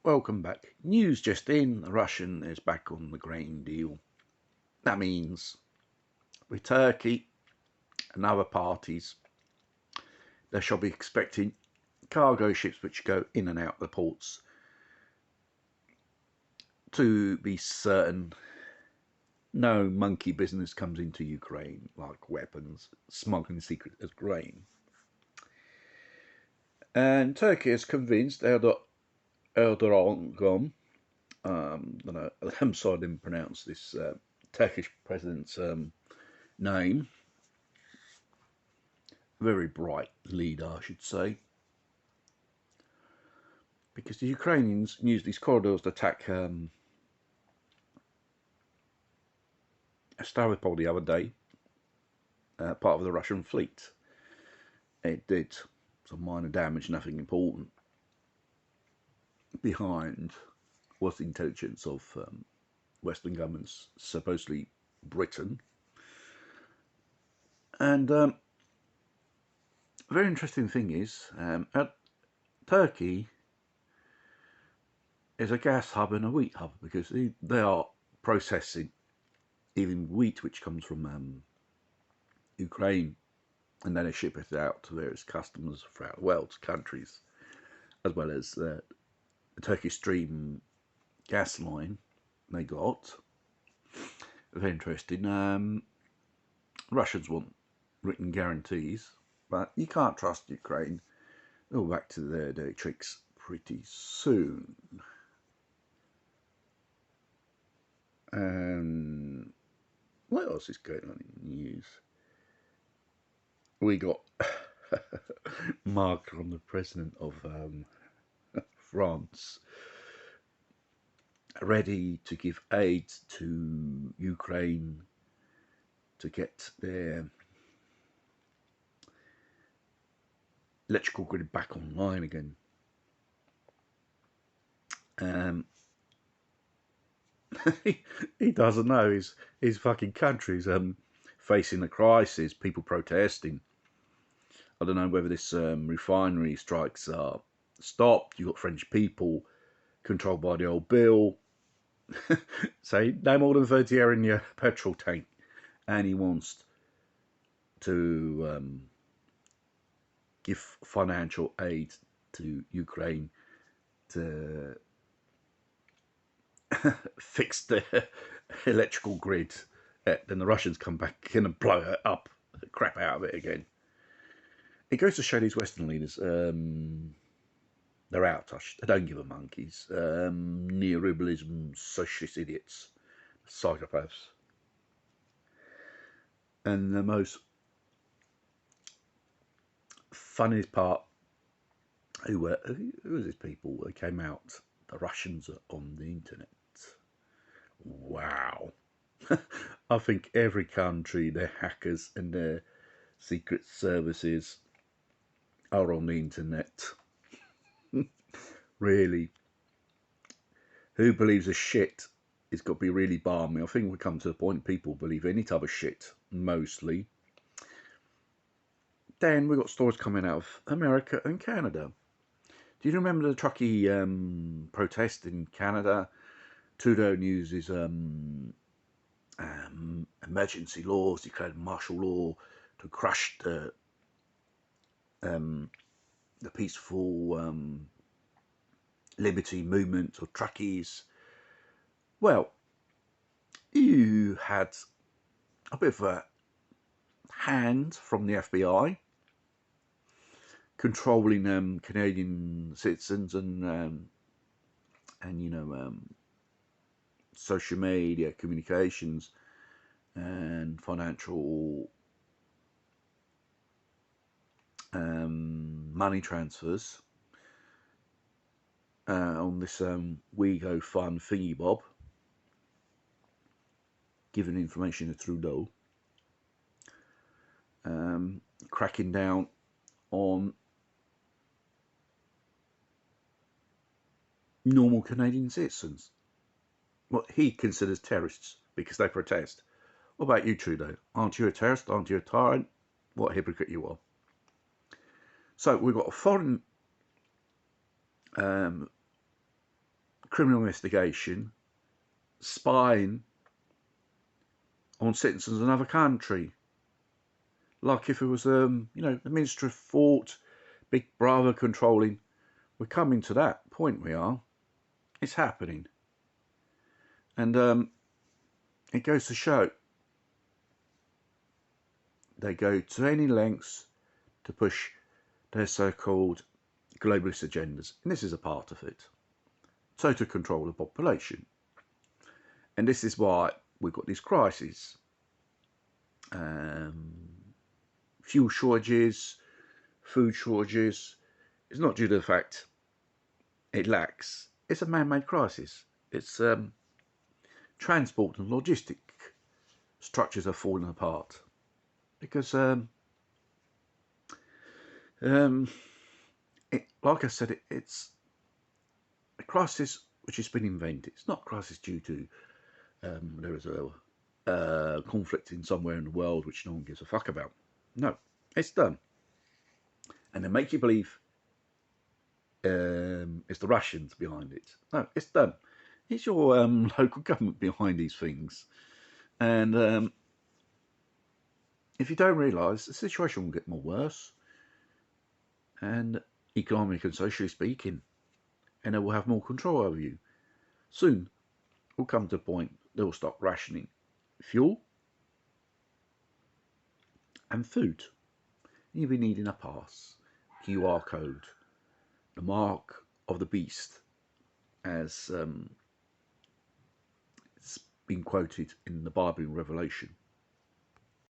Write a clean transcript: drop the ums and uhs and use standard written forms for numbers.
Welcome back. News just in, the Russian is back on the grain deal. That means with Turkey and other parties, they shall be expecting cargo ships which go in and out the ports to be certain no monkey business comes into Ukraine, like weapons, smuggling secret as grain. And Turkey is convinced Erdogan, I'm sorry I didn't pronounce this Turkish president's name, very bright leader, I should say, because the Ukrainians use these corridors to attack Stavropol the other day, part of the Russian fleet. It did some minor damage, nothing important. Behind was the intelligence of Western governments, supposedly Britain. And very interesting thing is, Turkey is a gas hub and a wheat hub because they are processing even wheat which comes from Ukraine, and then they ship it out to various customers throughout the world, countries, as well as the Turkish Stream gas line they got. Very interesting. Russians want written guarantees, but you can't trust Ukraine. They'll go back to their dirty tricks pretty soon. What else is going on in the news? We got Macron, the president of France, ready to give aid to Ukraine to get their electrical grid back online again. He doesn't know his fucking country's facing a crisis, people protesting. I don't know whether this refinery strikes are stopped. You've got French people controlled by the old bill. Say no more than 30 air in your petrol tank, and he wants to give financial aid to Ukraine to fix the electrical grid. Then the Russians come back in and blow it up, the crap out of it again. It goes to show these Western leaders, they're out of touch. They don't give a monkeys. Neoliberalism, socialist idiots, psychopaths. And the most funniest part, who was these people? They came out, the Russians are on the internet. Wow. I think every country, their hackers and their secret services are on the internet. Really. Who believes a shit? It's got to be really balmy. I think we come to the point people believe any type of shit, mostly. Then we got stories coming out of America and Canada. Do you remember the truckie protest in Canada? Trudeau uses emergency laws, declared martial law to crush the peaceful liberty movement of truckies. Well, you had a bit of a hand from the FBI controlling Canadian citizens and social media, communications, and financial money transfers on this WeGo Fund thingy bob, giving information to Trudeau, cracking down on normal Canadian citizens, what he considers terrorists because they protest. What about you, Trudeau? Aren't you a terrorist? Aren't you a tyrant? What a hypocrite you are. So we've got a foreign criminal investigation, spying on citizens of another country. Like if it was, you know, the Minister of Thought, Big Brother controlling. We're coming to that point, we are. It's happening. And it goes to show they go to any lengths to push their so-called globalist agendas. And this is a part of it. Total control of the population. And this is why we've got these crises. Fuel shortages, food shortages. It's not due to the fact it lacks. It's a man-made crisis. It's transport and logistic structures are falling apart because, like I said, it's a crisis which has been invented. It's not a crisis due to there is a conflict in somewhere in the world which no one gives a fuck about. No, it's done. And they make you believe it's the Russians behind it. No, it's done. It's your local government behind these things. And if you don't realise, the situation will get more worse. And economic and socially speaking, and they will have more control over you. Soon, we'll come to a point they will stop rationing fuel and food. You'll be needing a pass, QR code, the mark of the beast, as it's been quoted in the Bible in Revelation.